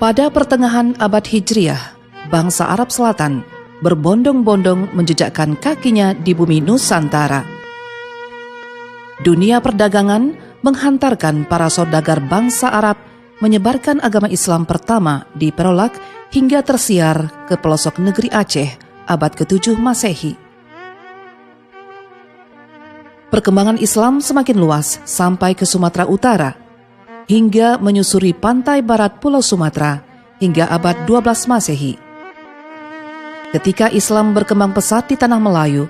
Pada pertengahan abad Hijriah, bangsa Arab Selatan berbondong-bondong menjejakkan kakinya di bumi Nusantara. Dunia perdagangan menghantarkan para saudagar bangsa Arab menyebarkan agama Islam pertama di Perolak hingga tersiar ke pelosok negeri Aceh abad ke-7 Masehi. Perkembangan Islam semakin luas sampai ke Sumatera Utara, hingga menyusuri pantai barat Pulau Sumatera hingga abad 12 Masehi. Ketika Islam berkembang pesat di Tanah Melayu,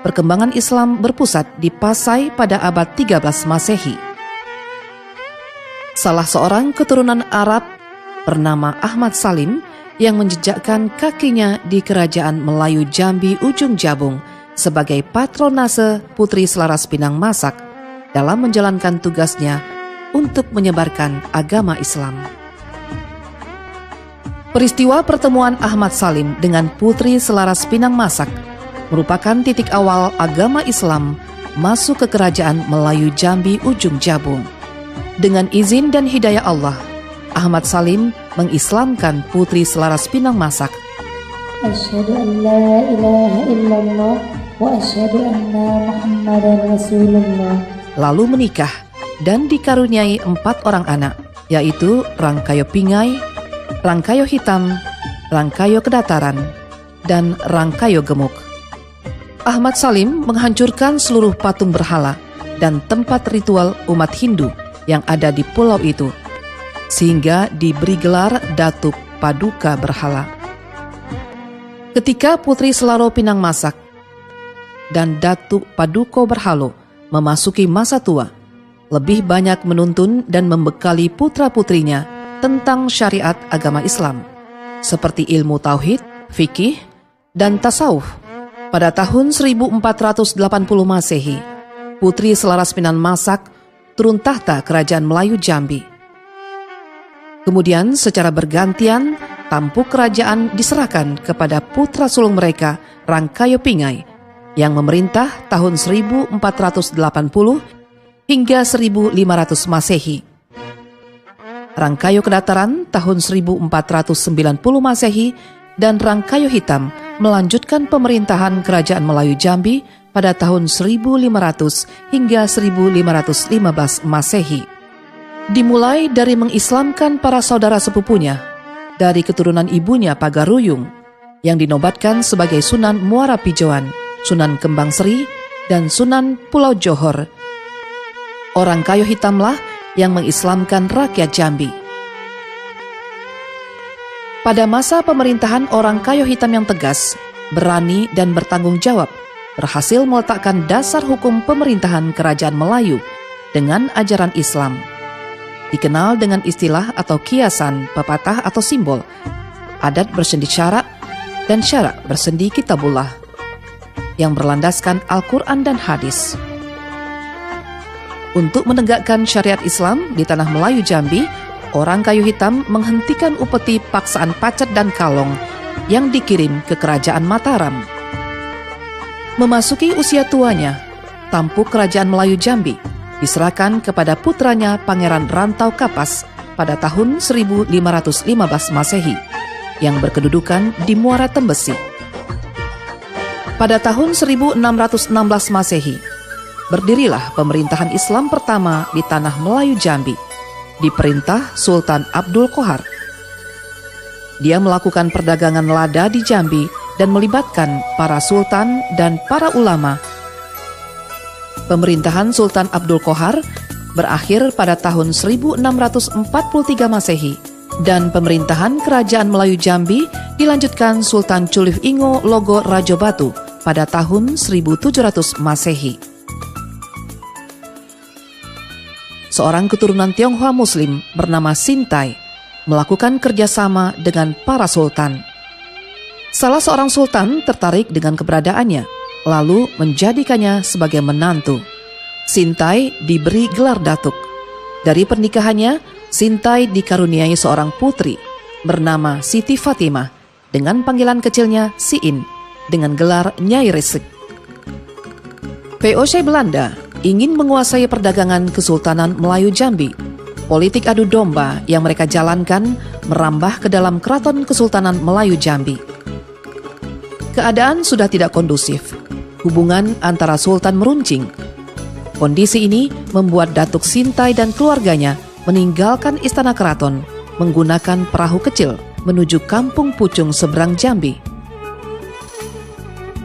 perkembangan Islam berpusat di Pasai pada abad 13 Masehi. Salah seorang keturunan Arab bernama Ahmad Salim yang menjejakkan kakinya di Kerajaan Melayu Jambi Ujung Jabung sebagai patronase Putri Selaras Pinang Masak dalam menjalankan tugasnya untuk menyebarkan agama Islam. Peristiwa pertemuan Ahmad Salim dengan Putri Selaras Pinang Masak merupakan titik awal agama Islam masuk ke Kerajaan Melayu Jambi Ujung Jabung. Dengan izin dan hidayah Allah, Ahmad Salim mengislamkan Putri Selaras Pinang Masak. Asyhadu an la ilaha illallah wa asyhadu anna Muhammadan Rasulullah. Lalu menikah dan dikaruniai 4 orang anak, yaitu Rangkayo Pingai, Rangkayo Hitam, Rangkayo Kedataran, dan Rangkayo Gemuk. Ahmad Salim menghancurkan seluruh patung berhala dan tempat ritual umat Hindu yang ada di pulau itu, sehingga diberi gelar Datuk Paduka Berhala. Ketika Putri Selaro Pinang Masak dan Datuk Paduka Berhalo memasuki masa tua, lebih banyak menuntun dan membekali putra-putrinya tentang syariat agama Islam, seperti ilmu tauhid, fikih, dan tasawuf. Pada tahun 1480 Masehi, Putri Selaras Pinang Masak turun tahta Kerajaan Melayu Jambi. Kemudian secara bergantian, tampuk kerajaan diserahkan kepada putra sulung mereka, Rangkayo Pingai, yang memerintah tahun 1480 hingga 1500 Masehi. Rangkayo Kedataran tahun 1490 Masehi dan Rangkayo Hitam melanjutkan pemerintahan Kerajaan Melayu Jambi pada tahun 1500 hingga 1515 Masehi. Dimulai dari mengislamkan para saudara sepupunya dari keturunan ibunya Pagaruyung yang dinobatkan sebagai Sunan Muara Pijauan, Sunan Kembang Seri, dan Sunan Pulau Johor. Orang Kayo Hitamlah yang mengislamkan rakyat Jambi. Pada masa pemerintahan orang Kayo Hitam yang tegas, berani dan bertanggung jawab, berhasil meletakkan dasar hukum pemerintahan Kerajaan Melayu dengan ajaran Islam. Dikenal dengan istilah atau kiasan, pepatah atau simbol, adat bersendi syarak dan syarak bersendi kitabullah, yang berlandaskan Al-Quran dan hadis. Untuk menegakkan syariat Islam di Tanah Melayu Jambi, orang Kayu Hitam menghentikan upeti paksaan pacet dan kalong yang dikirim ke Kerajaan Mataram. Memasuki usia tuanya, tampuk Kerajaan Melayu Jambi diserahkan kepada putranya Pangeran Rantau Kapas pada tahun 1515 Masehi yang berkedudukan di Muara Tembesi. Pada tahun 1616 Masehi, berdirilah pemerintahan Islam pertama di Tanah Melayu Jambi, diperintah Sultan Abdul Qohar. Dia melakukan perdagangan lada di Jambi dan melibatkan para sultan dan para ulama. Pemerintahan Sultan Abdul Qohar berakhir pada tahun 1643 Masehi dan pemerintahan Kerajaan Melayu Jambi dilanjutkan Sultan Culif Ingo Logo Rajo Batu pada tahun 1700 Masehi. Seorang keturunan Tionghoa Muslim bernama Sintai melakukan kerjasama dengan para sultan. Salah seorang sultan tertarik dengan keberadaannya, lalu menjadikannya sebagai menantu. Sintai diberi gelar datuk. Dari pernikahannya, Sintai dikaruniai seorang putri bernama Siti Fatimah dengan panggilan kecilnya Siin dengan gelar Nyai Resik. VOC Belanda ingin menguasai perdagangan Kesultanan Melayu Jambi. Politik adu domba yang mereka jalankan merambah ke dalam Keraton Kesultanan Melayu Jambi. Keadaan sudah tidak kondusif. Hubungan antara Sultan meruncing. Kondisi ini membuat Datuk Sintai dan keluarganya meninggalkan istana keraton menggunakan perahu kecil menuju Kampung Pucung seberang Jambi.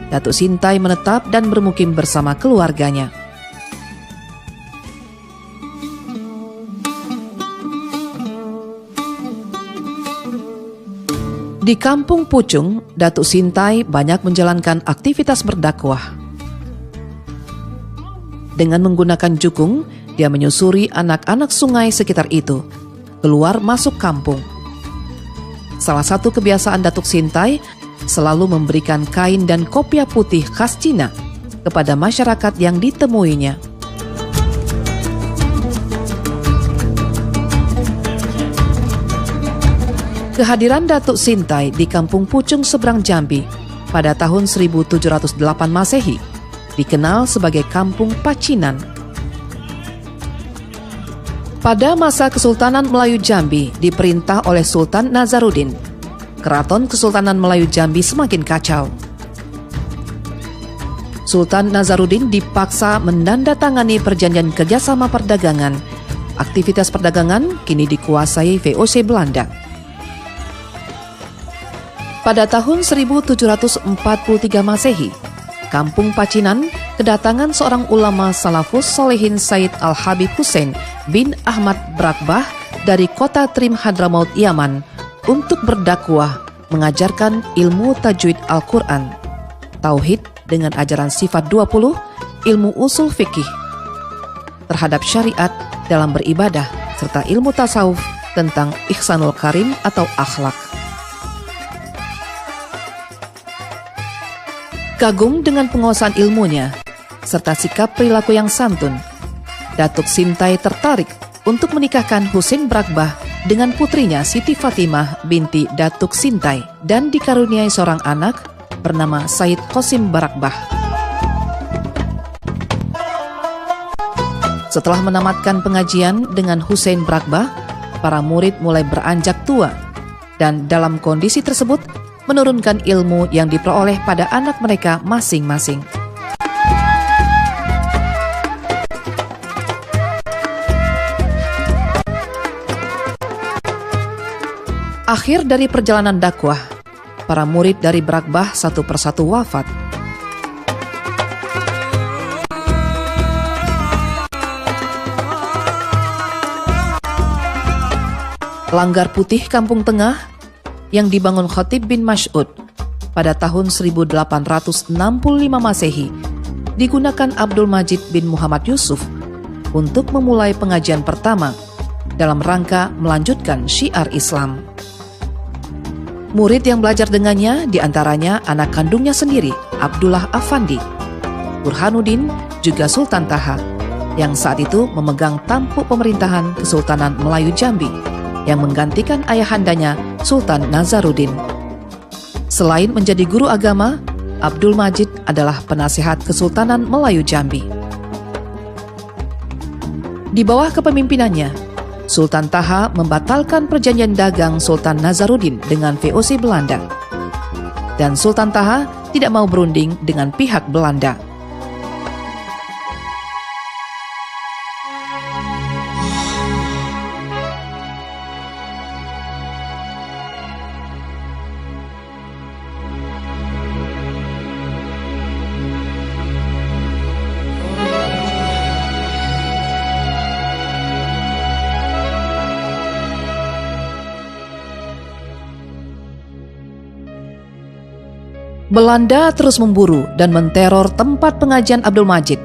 Datuk Sintai menetap dan bermukim bersama keluarganya. Di Kampung Pucung, Datuk Sintai banyak menjalankan aktivitas berdakwah. Dengan menggunakan jukung, dia menyusuri anak-anak sungai sekitar itu, keluar masuk kampung. Salah satu kebiasaan Datuk Sintai selalu memberikan kain dan kopiah putih khas Cina kepada masyarakat yang ditemuinya. Kehadiran Datuk Sintai di Kampung Pucung seberang Jambi pada tahun 1708 Masehi dikenal sebagai Kampung Pacinan. Pada masa Kesultanan Melayu Jambi diperintah oleh Sultan Nazaruddin, Keraton Kesultanan Melayu Jambi semakin kacau. Sultan Nazaruddin dipaksa menandatangani perjanjian kerjasama perdagangan. Aktivitas perdagangan kini dikuasai VOC Belanda. Pada tahun 1743 Masehi, Kampung Pacinan kedatangan seorang ulama salafus solehin Said Al-Habib Hussein bin Ahmad Brakbah dari kota Trim Hadramaut Yaman untuk berdakwah mengajarkan ilmu tajwid Al-Quran, tauhid dengan ajaran sifat 20, ilmu usul fikih terhadap syariat dalam beribadah, serta ilmu tasawuf tentang ihsanul karim atau akhlak. Kagum dengan penguasaan ilmunya, serta sikap perilaku yang santun, Datuk Sintai tertarik untuk menikahkan Husein Brakbah dengan putrinya Siti Fatimah binti Datuk Sintai dan dikaruniai seorang anak bernama Said Qasim Brakbah. Setelah menamatkan pengajian dengan Husein Brakbah, para murid mulai beranjak tua dan dalam kondisi tersebut menurunkan ilmu yang diperoleh pada anak mereka masing-masing. Akhir dari perjalanan dakwah, para murid dari Brakbah satu persatu wafat. Langgar Putih Kampung Tengah yang dibangun Khatib bin Mas'ud pada tahun 1865 Masehi digunakan Abdul Majid bin Muhammad Yusuf untuk memulai pengajian pertama dalam rangka melanjutkan syiar Islam. Murid yang belajar dengannya diantaranya anak kandungnya sendiri, Abdullah Afandi, Burhanuddin, juga Sultan Taha yang saat itu memegang tampuk pemerintahan Kesultanan Melayu Jambi yang menggantikan ayahandanya Sultan Nazaruddin. Selain menjadi guru agama, Abdul Majid adalah penasihat Kesultanan Melayu Jambi. Di bawah kepemimpinannya, Sultan Taha membatalkan perjanjian dagang Sultan Nazaruddin dengan VOC Belanda. Dan Sultan Taha tidak mau berunding dengan pihak Belanda. Belanda terus memburu dan menteror tempat pengajian Abdul Majid,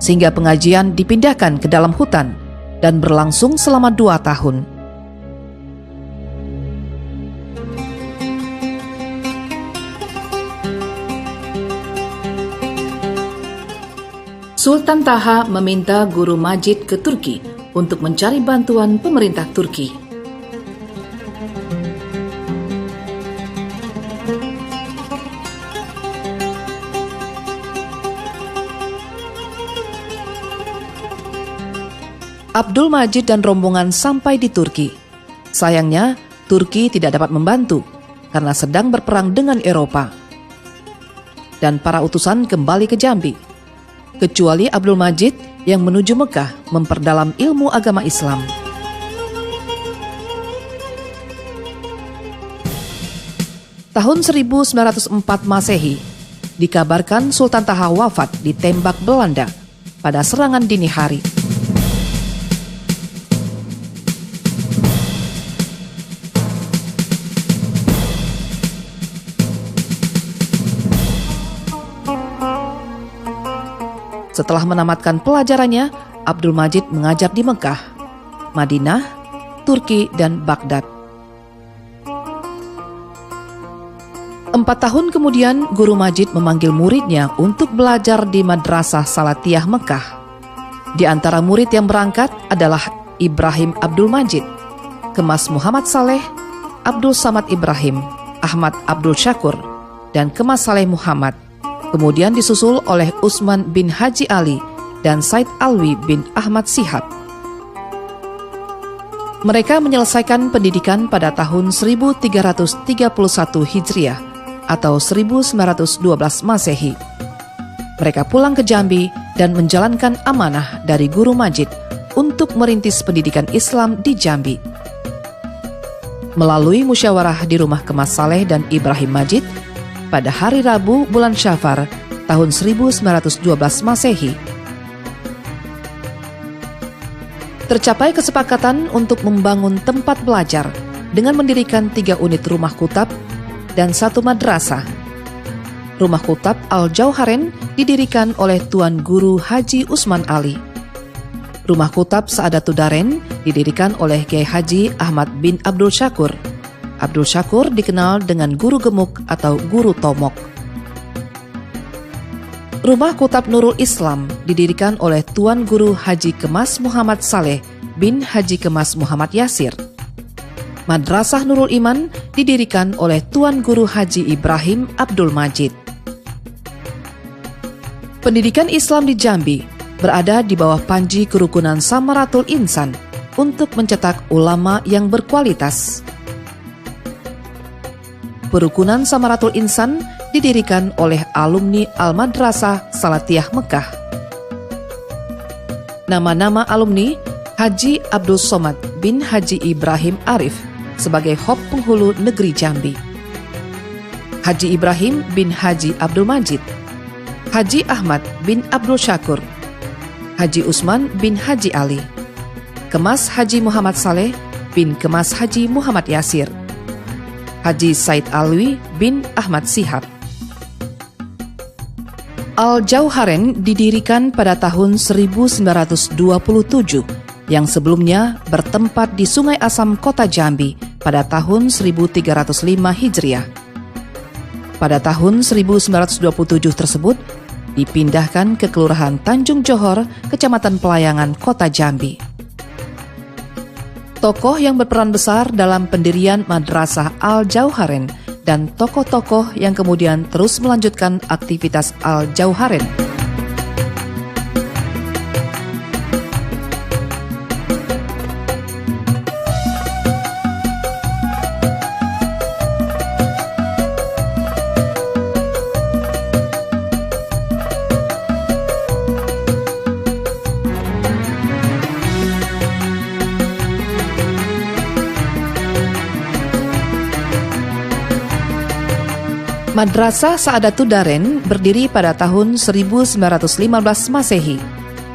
sehingga pengajian dipindahkan ke dalam hutan dan berlangsung selama 2 tahun. Sultan Taha meminta Guru Majid ke Turki untuk mencari bantuan pemerintah Turki. Abdul Majid dan rombongan sampai di Turki. Sayangnya, Turki tidak dapat membantu karena sedang berperang dengan Eropa. Dan para utusan kembali ke Jambi, kecuali Abdul Majid yang menuju Mekah memperdalam ilmu agama Islam. Tahun 1904 Masehi, dikabarkan Sultan Taha wafat ditembak Belanda pada serangan dini hari. Setelah menamatkan pelajarannya, Abdul Majid mengajar di Mekah, Madinah, Turki, dan Baghdad. 4 tahun kemudian, Guru Majid memanggil muridnya untuk belajar di Madrasah Salatiyah Mekah. Di antara murid yang berangkat adalah Ibrahim Abdul Majid, Kemas Muhammad Saleh, Abdul Samad Ibrahim, Ahmad Abdul Syakur, dan Kemas Saleh Muhammad. Kemudian disusul oleh Usman bin Haji Ali dan Said Alwi bin Ahmad Sihab. Mereka menyelesaikan pendidikan pada tahun 1331 Hijriah atau 1912 Masehi. Mereka pulang ke Jambi dan menjalankan amanah dari Guru Majid untuk merintis pendidikan Islam di Jambi. Melalui musyawarah di rumah Kemas Saleh dan Ibrahim Majid, pada hari Rabu bulan Syafar tahun 1912 Masehi, tercapai kesepakatan untuk membangun tempat belajar dengan mendirikan 3 unit rumah kutab dan 1 madrasah. Rumah kutab Al-Jauharen didirikan oleh Tuan Guru Haji Usman Ali. Rumah kutab Saadatul Daren didirikan oleh Kiai Haji Ahmad bin Abdul Syakur. Abdul Syakur dikenal dengan Guru Gemuk atau Guru Tomok. Rumah Kutab Nurul Islam didirikan oleh Tuan Guru Haji Kemas Muhammad Saleh bin Haji Kemas Muhammad Yasir. Madrasah Nurul Iman didirikan oleh Tuan Guru Haji Ibrahim Abdul Majid. Pendidikan Islam di Jambi berada di bawah panji Kerukunan Samaratul Insan untuk mencetak ulama yang berkualitas. Kerukunan Samaratul Insan didirikan oleh alumni Al-Madrasah Salatiyah Mekah. Nama-nama alumni: Haji Abdul Somad bin Haji Ibrahim Arif sebagai Hop Penghulu Negeri Jambi, Haji Ibrahim bin Haji Abdul Majid, Haji Ahmad bin Abdul Syakur, Haji Usman bin Haji Ali, Kemas Haji Muhammad Saleh bin Kemas Haji Muhammad Yasir, Haji Said Alwi bin Ahmad Sihab. Al-Jauharen didirikan pada tahun 1927 yang sebelumnya bertempat di Sungai Asam, Kota Jambi pada tahun 1305 Hijriah. Pada tahun 1927 tersebut dipindahkan ke Kelurahan Tanjung Johor, Kecamatan Pelayangan, Kota Jambi. Tokoh yang berperan besar dalam pendirian Madrasah Al-Jauharen dan tokoh-tokoh yang kemudian terus melanjutkan aktivitas Al-Jauharen. Madrasah Saadatul Daren berdiri pada tahun 1915 Masehi,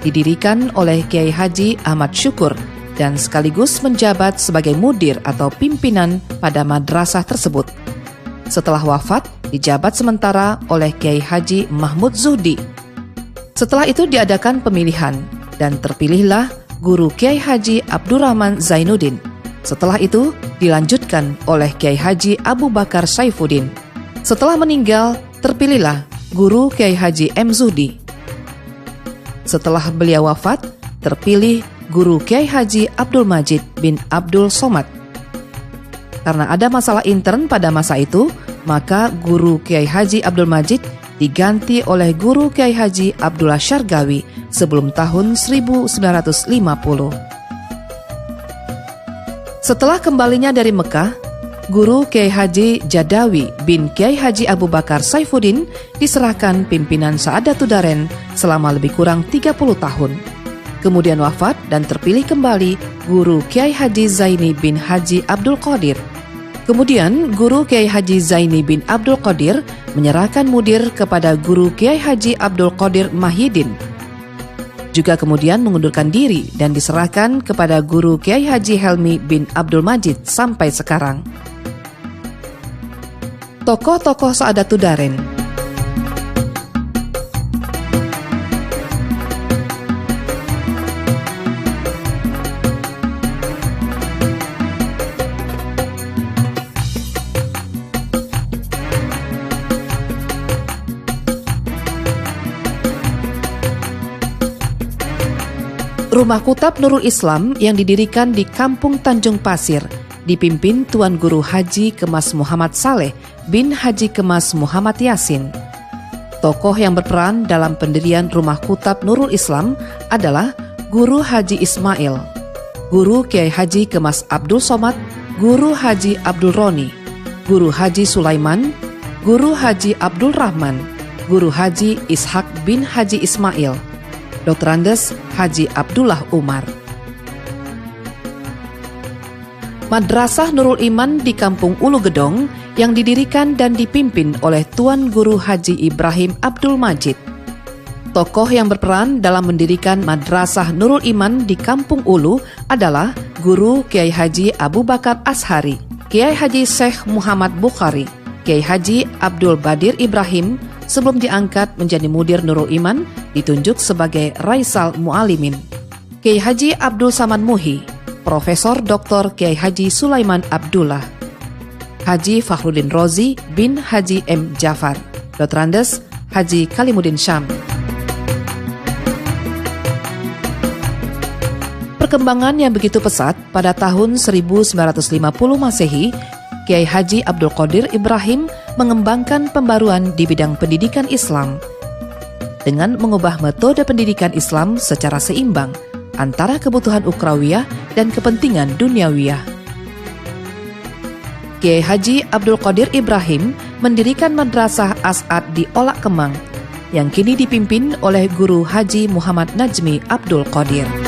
didirikan oleh Kiai Haji Ahmad Syukur dan sekaligus menjabat sebagai mudir atau pimpinan pada madrasah tersebut. Setelah wafat, dijabat sementara oleh Kiai Haji Mahmud Zuhdi. Setelah itu diadakan pemilihan dan terpilihlah Guru Kiai Haji Abdurrahman Zainuddin. Setelah itu dilanjutkan oleh Kiai Haji Abu Bakar Saifuddin. Setelah meninggal, terpilihlah Guru Kiai Haji M. Zuhdi. Setelah beliau wafat, terpilih Guru Kiai Haji Abdul Majid bin Abdul Somad. Karena ada masalah intern pada masa itu, maka Guru Kiai Haji Abdul Majid diganti oleh Guru Kiai Haji Abdullah Syargawi sebelum tahun 1950. Setelah kembalinya dari Mekah, Guru Kiai Haji Jadawi bin Kiai Haji Abu Bakar Saifuddin diserahkan pimpinan Saadatul Darain selama lebih kurang 30 tahun. Kemudian wafat dan terpilih kembali Guru Kiai Haji Zaini bin Haji Abdul Qadir. Kemudian Guru Kiai Haji Zaini bin Abdul Qadir menyerahkan mudir kepada Guru Kiai Haji Abdul Qadir Mahyidin. Juga kemudian mengundurkan diri dan diserahkan kepada Guru Kiai Haji Helmi bin Abdul Majid sampai sekarang. Tokoh-tokoh Saadatul Darain. Rumah Kutab Nurul Islam yang didirikan di Kampung Tanjung Pasir dipimpin Tuan Guru Haji Kemas Muhammad Saleh bin Haji Kemas Muhammad Yasin. Tokoh yang berperan dalam pendirian Rumah Kutab Nurul Islam adalah Guru Haji Ismail, Guru Kiai Haji Kemas Abdul Somad, Guru Haji Abdul Roni, Guru Haji Sulaiman, Guru Haji Abdul Rahman, Guru Haji Ishak bin Haji Ismail, Dr. Andes Haji Abdullah Umar. Madrasah Nurul Iman di Kampung Ulu Gedong yang didirikan dan dipimpin oleh Tuan Guru Haji Ibrahim Abdul Majid. Tokoh yang berperan dalam mendirikan Madrasah Nurul Iman di Kampung Ulu adalah Guru Kiai Haji Abu Bakar Ashari, Kiai Haji Syekh Muhammad Bukhari, Kiai Haji Abdul Badir Ibrahim. Sebelum diangkat menjadi mudir Nurul Iman, ditunjuk sebagai Raisal Mu'alimin. Kiai Haji Abdul Samad Muhi, Profesor Dr. Kiai Haji Sulaiman Abdullah, Haji Fakhruddin Rozi bin Haji M. Jafar, Dr. Andes Haji Kalimuddin Syam. Perkembangan yang begitu pesat pada tahun 1950 Masehi, Kiai Haji Abdul Qadir Ibrahim mengembangkan pembaruan di bidang pendidikan Islam dengan mengubah metode pendidikan Islam secara seimbang antara kebutuhan ukrawiyah dan kepentingan duniawiyah. Kiai Haji Abdul Qadir Ibrahim mendirikan Madrasah As'ad di Olak Kemang yang kini dipimpin oleh Guru Haji Muhammad Najmi Abdul Qadir.